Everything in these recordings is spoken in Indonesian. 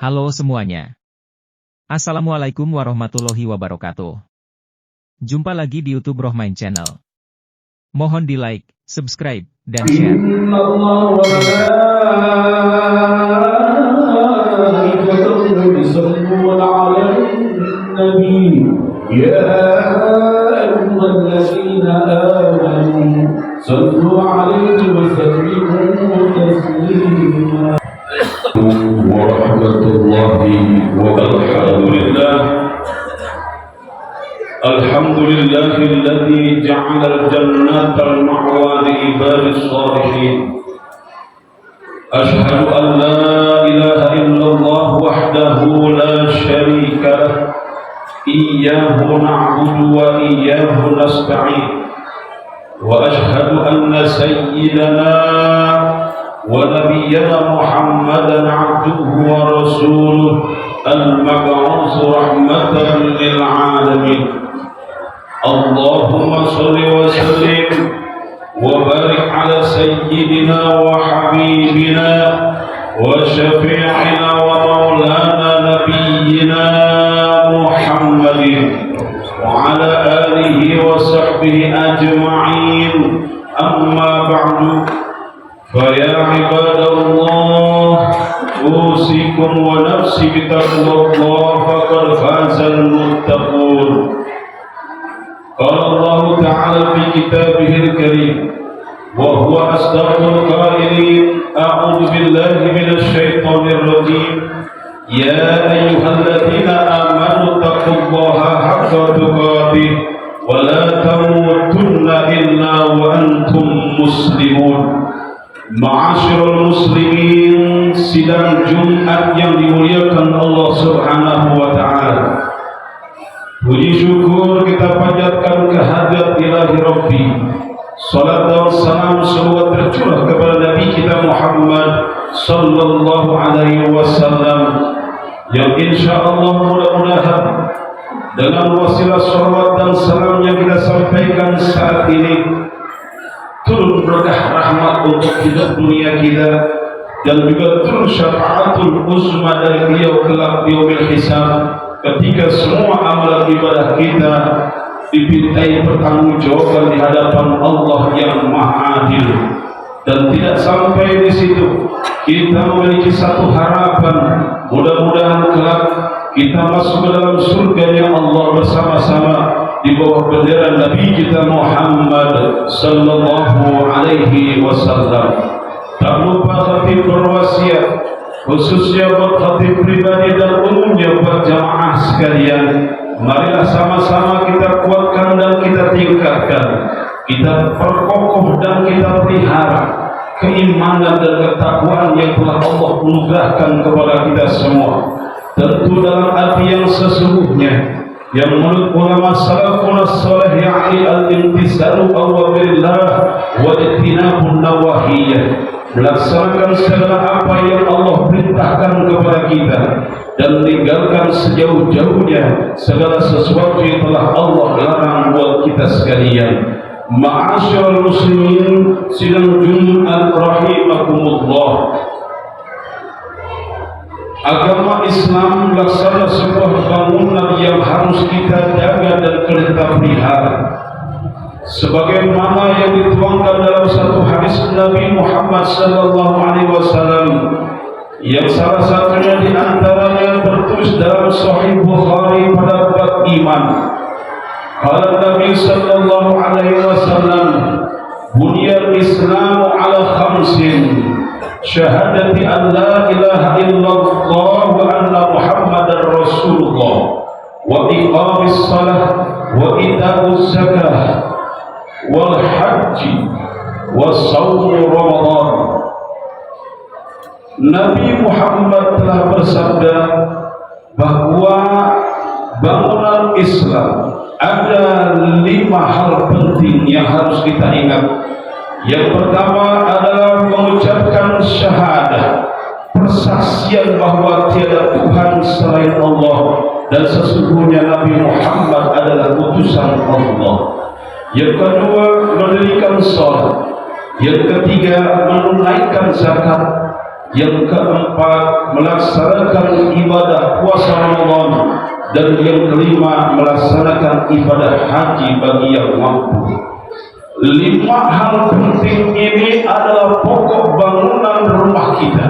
Halo semuanya. Assalamualaikum warahmatullahi wabarakatuh. Jumpa lagi di YouTube Rohmain Channel. Mohon di like, subscribe, dan share. warahmatullahi wabarakatuh. Alhamdulillahilladzi ja'ala al-jannata al-ma'wa li ibadis shalihin. Ashhadu an la ilaha illallah wahdahu la syarika lah. Iyyahu na'budu wa iyyahu nasta'in. Wa ashhadu anna sayyidana ونبينا محمدا عبده ورسوله المبعوث رحمة للعالمين. اللهم صل وسلم وبارك على سيدنا وحبيبنا وشفيعنا ومولانا نبينا محمد وعلى آله وصحبه أجمعين. أما بعد، فيا عباد الله، أوصيكم ونفسي بتقوى الله فقد فاز المتقون. قال الله تعالى في كتابه الكريم وهو أصدق القائلين: أعوذ بالله من الشيطان الرجيم. يا أيها الذين آمنوا اتقوا الله حق تقاته ولا تموتن إلا وأنتم مسلمون. Ma'asyiral muslimin, sidang Jumat yang dimuliakan Allah Subhanahu wa taala. Puji syukur kita panjatkan kehadirat Ilahi Rabbi. Salat dan salam semoga tercurah kepada Nabi kita Muhammad sallallahu alaihi wasallam, yang insyaallah mudah-mudahan dengan wasilah salawat dan salam yang kita sampaikan saat ini turun berkah rahmat untuk hidup dunia kita, dan juga turun syafaatul uzma dari beliau kelak di yaumil hisab, ketika semua amalan ibadah kita dipintai pertanggungjawaban di hadapan Allah yang Maha Adil. Dan tidak sampai di situ, kita memiliki satu harapan, mudah-mudahan kelak kita masuk ke dalam surganya Allah bersama-sama di bawah bendera Nabi kita Muhammad sallallahu alaihi wasallam. Tak lupa khatib berwasiat, khususnya buat khatib pribadi dan umumnya buat jamaah sekalian, marilah sama-sama kita kuatkan dan kita tingkatkan, kita perkokoh dan kita pelihara keimanan dan ketakwaan yang telah Allah anugerahkan kepada kita semua. Tentu dalam arti yang sesungguhnya, yang menurut ulama salafun as-salih, yakni al-imtisalu awamirillah wa ijtinabun nawahiyah, melaksanakan segala apa yang Allah perintahkan kepada kita dan meninggalkan sejauh-jauhnya segala sesuatu yang telah Allah larang buat kita sekalian. Ma'asyiral muslimin, sidang Jumat rahimakumullah. Agama Islam melaksana sebuah bangunan yang harus kita jaga dan kita pelihara, sebagaimana yang dituangkan dalam satu hadis Nabi Muhammad sallallahu alaihi wasallam, yang salah satunya di antaranya tertulis dalam Sahih Bukhari pada bab iman. Qala Nabi sallallahu alaihi wasallam, "Bunyal Islamu ala khamsin: syahadati an la ilaha illallah wa anna muhammadar rasulullah, wa iqamis salah, wa ita'uz zakah, wal haji, wa sawm ramadan." Nabi Muhammad telah bersabda bahwa bangunan Islam ada 5 hal penting yang harus kita ingat. Yang pertama adalah mengucapkan syahadah, persaksian bahwa tiada Tuhan selain Allah dan sesungguhnya Nabi Muhammad adalah utusan Allah. Yang kedua, mendirikan salat. Yang ketiga, menunaikan zakat. Yang keempat, melaksanakan ibadah puasa Ramadan. Dan yang kelima, melaksanakan ibadah haji bagi yang mampu. 5 hal penting ini adalah pokok bangunan rumah kita.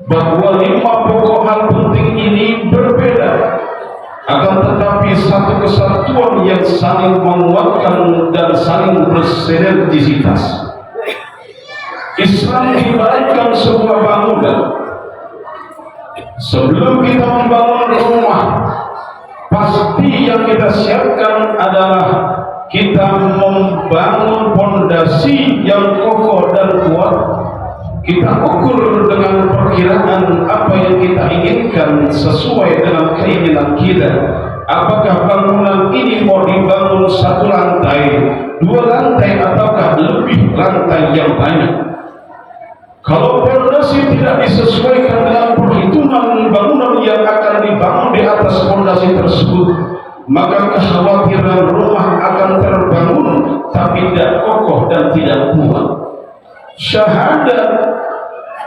Bahwa 5 pokok hal penting ini berbeda, akan tetapi satu kesatuan yang saling menguatkan dan saling bersinergisitas. Islam ibaratkan sebuah bangunan. Sebelum kita membangun rumah, pasti yang kita siapkan adalah kita membangun pondasi yang kokoh dan kuat. Kita ukur dengan perkiraan apa yang kita inginkan sesuai dengan keinginan kita. Apakah bangunan ini mau dibangun 1 lantai, 2 lantai, ataukah lebih lantai yang banyak? Kalau pondasi tidak disesuaikan dengan perhitungan bangunan yang akan dibangun di atas pondasi tersebut, maka kekhawatiran rumah akan terbangun tapi tidak kokoh dan tidak kuat. Syahadat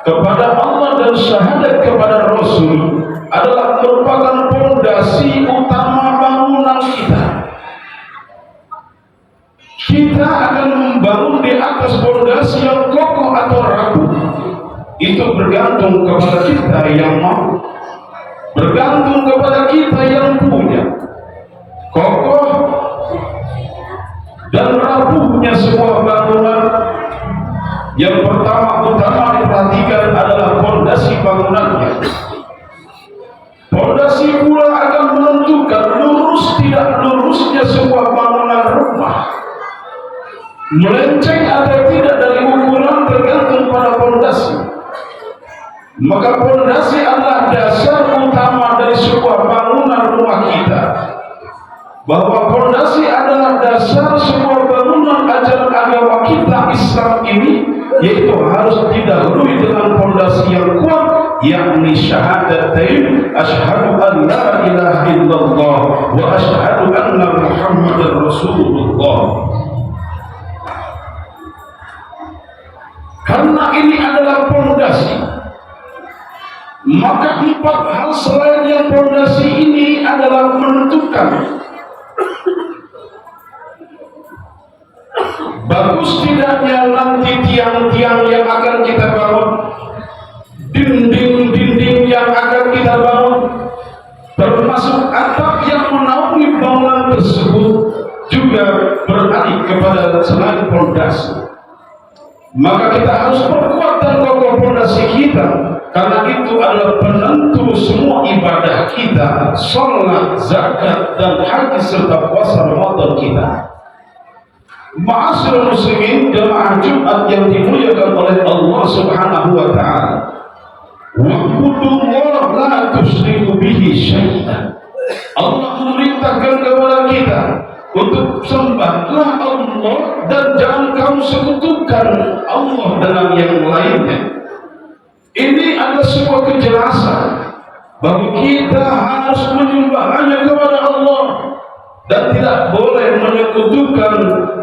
kepada Allah dan syahadat kepada Rasul adalah merupakan pondasi utama bangunan kita. Kita akan membangun di atas pondasi yang kokoh atau rapuh. Itu bergantung kepada kita yang mau, bergantung kepada kita yang punya. Kokoh dan rapuhnya sebuah bangunan, yang utama diperhatikan adalah pondasi bangunannya. Pondasi pula akan menentukan lurus tidak lurusnya sebuah bangunan rumah. Melenceng atau tidak dari ukuran tergantung pada pondasi. Maka pondasi adalah dasar utama dari sebuah bangunan rumah kita. Bahwa pondasi adalah dasar sebuah bangunan ajaran agama kita Islam ini, yaitu harus didahului dengan pondasi yang kuat, yakni syahadatain, asyhadu an la ilaha illallah wa asyhadu anna Muhammadar Rasulullah. Karena ini adalah pondasi, maka 4 hal selain yang pondasi ini adalah menentukan bagus tidaknya nanti tiang-tiang yang akan kita bangun, dinding-dinding yang akan kita bangun, termasuk atap yang menaungi bangunan tersebut juga beralih kepada selain pondasi. Maka kita harus perkuat dan kokoh pondasi kita, karena itu adalah penentu semua ibadah kita, sholat, zakat, dan haji serta puasa Ramadan kita. Ma'asyiral muslimin, jemaah Jumat yang dimuliakan oleh Allah Subhanahu wa taala. Wa'budullaha la tusyriku bihi syai'an. Allah memerintahkan kepada kita untuk sembahlah Allah dan jangan kamu sekutukan Allah dengan yang lainnya. Ini adalah sebuah kejelasan bahwa kita harus menyembah hanya kepada Allah dan tidak boleh menyekutukan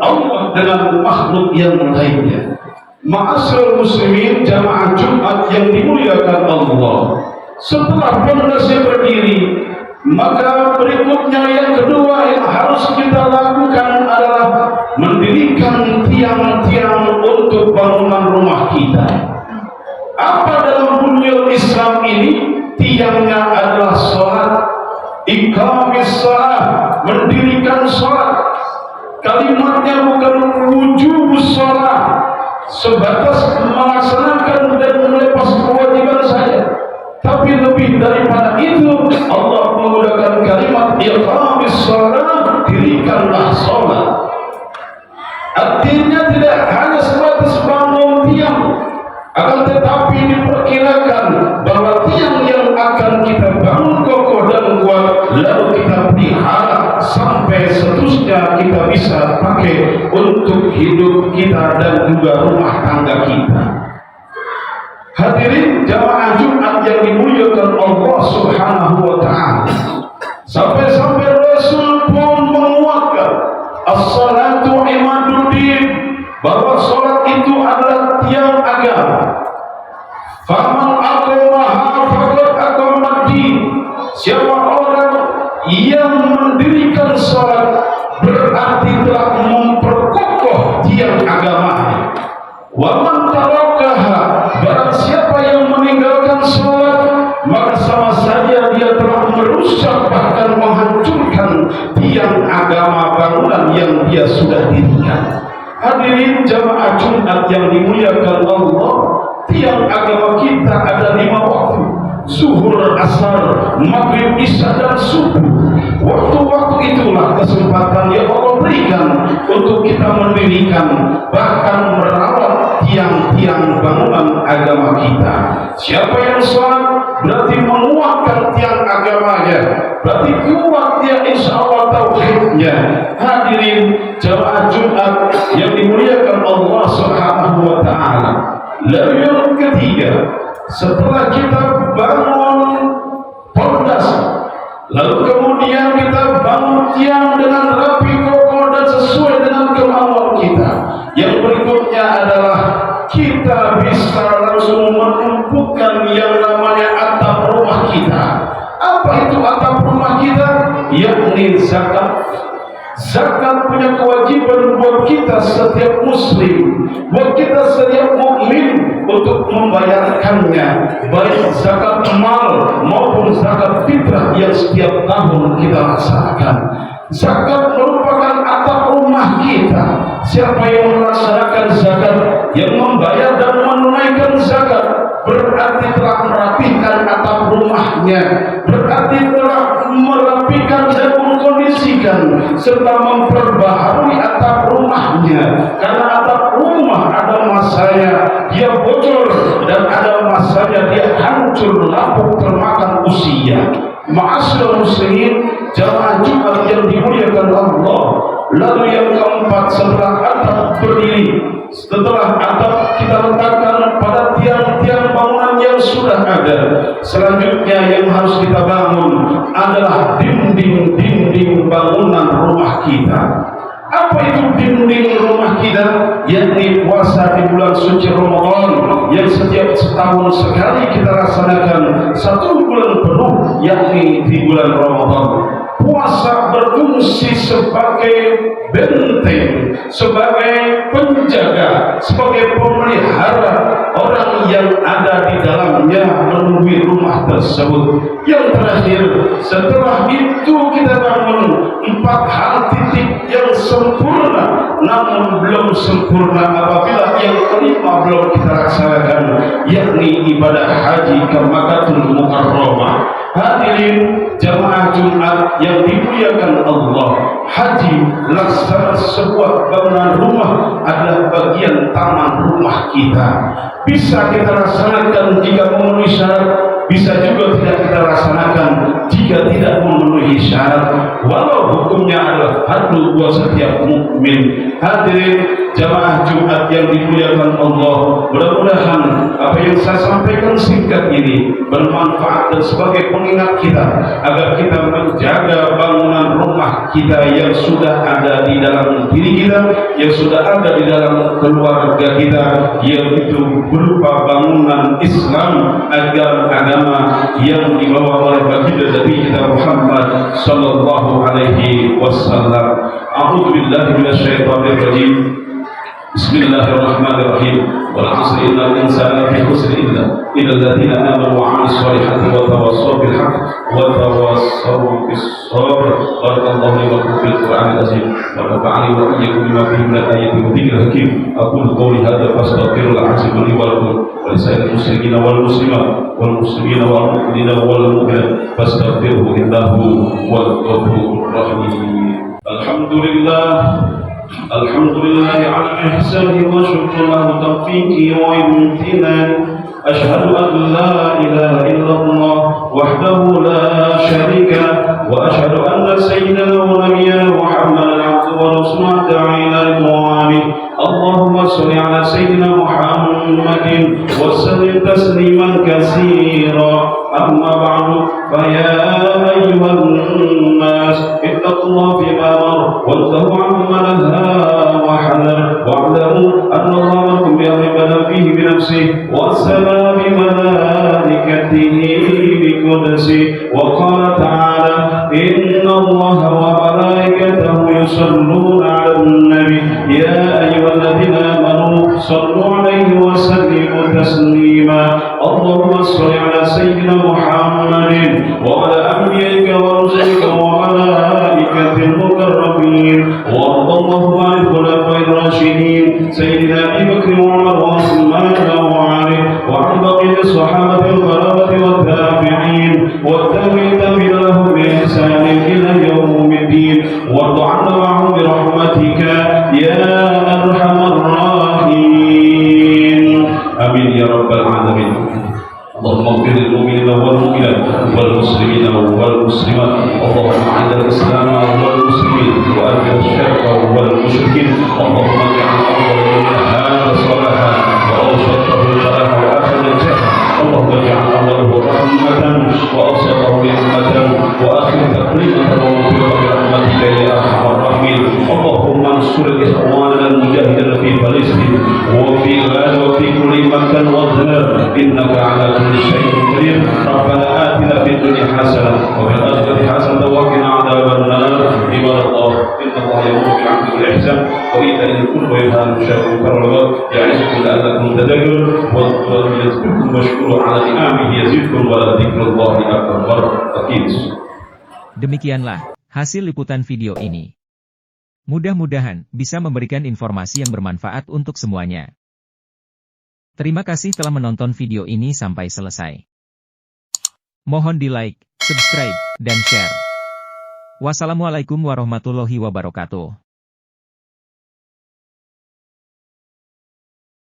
Allah dengan makhluk yang lainnya. Ma'asyiral muslimin, jamaah Jumat yang dimuliakan Allah, setelah pondasi berdiri, maka berikutnya yang kedua yang harus kita lakukan adalah mendirikan tiang-tiang untuk bangunan rumah kita. Apa dalam bunyal Islam ini? Tiangnya adalah sholat, iqamis sholat, mendirikan sholat. Kalimatnya bukan wujubus sholat, sebatas melaksanakan dan melepas kewajiban saja, tapi lebih daripada itu Allah menggunakan kalimat iqamis sholat, dirikanlah sholat. Artinya tidak hanya sebatas bangun tiang, akan tetapi diperkirakan bahwa tiang yang akan kita bangun kokoh dan kuat, lalu kita pelihara sampai seterusnya kita bisa pakai untuk hidup kita dan juga rumah tangga kita. Hadirin jamaah Jumat yang dimuliakan Allah Subhanahu wa taala, sampai-sampai Rasul pun menguatkan as-salatu imaduddin, bahwa salat itu adalah tiang agama. sholat, maka sama saja dia telah merusak bahkan menghancurkan tiang agama bangunan yang dia sudah dirikan. Hadirin jamaah Jumat yang dimuliakan Allah, tiang agama kita ada 5 waktu: zuhur, asar, maghrib, isya, dan subuh. Waktu-waktu itulah kesempatan yang Allah berikan untuk kita mendirikan bahkan merawat tiang-tiang bangunan agama kita. Siapa yang sholat berarti menguatkan tiang agamanya, berarti kuat dia insya Allah tauhidnya. Hadirin jamaah Jumat yang dimuliakan Allah Subhanahu wa ta'ala. Lalu yang ketiga, setelah kita bangun pondasi, lalu kemudian kita bangun tiang dengan rapi, kokoh, dan sesuai dengan kemauan kita. Yang berikutnya adalah kita bisa langsung menumpukan yang namanya atap rumah kita. Apa itu atap rumah kita? Yakni zakat. Zakat punya kewajiban buat kita setiap muslim, buat kita setiap mukmin untuk membayarkannya, baik zakat mal maupun zakat fitrah yang setiap tahun kita laksanakan. Zakat merupakan atap rumah kita. Siapa yang melaksanakan zakat, yang membayar dan menunaikan zakat, berarti telah merapikan atap rumahnya, berarti telah merapikan dan mengkondisikan serta memperbaharui atap rumahnya. Karena atap rumah ada masanya dia bocor dan ada masanya dia hancur, lapuk, termakan usia. Ma'asyiral muslimin, jamaah Jumat yang dimuliakan Allah. Lalu yang keempat, setelah atap berdiri, setelah atap kita letakkan pada tiang-tiang bangunan yang sudah ada, selanjutnya yang harus kita bangun adalah dinding-dinding bangunan rumah kita. Apa itu dinding rumah kita? Yakni puasa di bulan suci Ramadan yang setiap setahun sekali kita laksanakan 1 bulan penuh, yakni di bulan Ramadan. Puasa berfungsi sebagai benteng, sebagai penjaga, sebagai pemelihara orang yang ada di dalamnya memenuhi rumah tersebut. Yang terakhir, setelah itu kita bangun 4 hal titik yang sempurna, namun belum sempurna apabila yang kelima belum kita laksanakan, yakni ibadah haji ke Makkahul Mukarramah. Hadirin jamaah Jumat yang dimuliakan Allah, haji laksana sebuah bangunan rumah adalah bagian taman rumah kita. Bisa kita laksanakan jika memenuhi syarat, bisa juga tidak kita laksanakan jika tidak memenuhi syarat, walau hukumnya adalah fardu buat setiap mukmin. Hadirin jamaah Jumat yang dimuliakan Allah, mudah-mudahan apa yang saya sampaikan singkat ini bermanfaat dan sebagai pengingat kita agar kita menjaga bangunan rumah kita yang sudah ada di dalam diri kita, yang sudah ada di dalam keluarga kita, yaitu berupa bangunan Islam, agar agama yang dibawa oleh baginda Nabi kita Muhammad sallallahu alaihi wasallam. A'udzu billahi minasyaitonir rajim. Bismillahirrahmanirrahim. Wal 'asri innal insana lafi khusr illa alladziina aamanu wa 'amilus shalihati wa tawassaw bil haqq wa tawassaw bis sabr. Barakallahu li wa lakum fil Qur'anil azim wa nafa'ani wa iyyakum bima fihi min al-ayati wa dhikril hakim. Aqulu qawli hadza fastaghfirul 'azim li wa lakum wa lisa'iril muslimina wal muslimat wal muslimina wal mu'minina wal mu'minat fastaghfiruhu innahu huwal ghafurur rahim. Alhamdulillah ala ihsani wa syukru lahu tawfiqi wa imtinani. Ashhadu an la ilaha illallah wahdahu la syarika wa ashhadu anna sayyidana wa nabiyyana Muhammadan abduhu wa rasuluhu da'ila ridwani. Allahumma shalli ala sayyidina Muhammadin wa sallim tasliman katsira. Amma ba'du, fa ya ayyuhan nas ittaqullaha fima amara wantahu 'amma nahaa wa hadar wa'lamu anna Allaha lakum bi amrin bada fihi bi nafsihi wa asra bi malaikatihi bi qudsihi wa qala ta'ala inna Allaha wa malaikatahu yusalluna 'alan nabi ya ayyuhalladzina amanu sallu 'alaihi wa sallimu taslima. Allahumma shalli 'ala سيدنا محمد وعلى أنبيائك ورسلك وملائكة المقربين وارض اللهم عن الخلفاء الراشدين سيدنا أبي بكر وعمر وعثمان وعلي وعن بقية الصحابة البررة والتابعين والتابعين لهم بإحسان إلى يوم الدين وارض عنا معهم برحمتك يا أرحم الراحمين آمين يا رب العالمين. اللهم اغفر للمؤمنين والمؤمنات والمسلمين والمسلمات اللهم اعز الاسلام والمسلمين واذل الشرك والمشركين اللهم اجعل اولنا هذا صلاحا واوسطه صلاحا واخر الجهل اللهم اجعل اوله رحمه واوسطه رحمه واخر تقريبا ومغفره برحمتك يا ارحم الراحمين. اللهم انصر اخواننا المجاهدين في فلسطين وفي غزه وفي كل مكان وظهر انك على كل شيء قدير. ربنا آتنا في الدنيا حسنة وفي الآخرة حسنة وقنا عذاب النار. عباد الله إن الله يأمر بالعدل والإحسان وإيتاء ذي القربى وينهى عن الفحشاء والمنكر والبغي يعظكم لعلكم تذكرون واذكروا يذكركم واشكروا على نعمه يزدكم ولذكر الله أكبر. أكيد. Demikianlah hasil liputan video ini. Mudah-mudahan bisa memberikan informasi yang bermanfaat untuk semuanya. Terima kasih telah menonton video ini sampai selesai. Mohon di like, subscribe, dan share. Wassalamualaikum warahmatullahi wabarakatuh.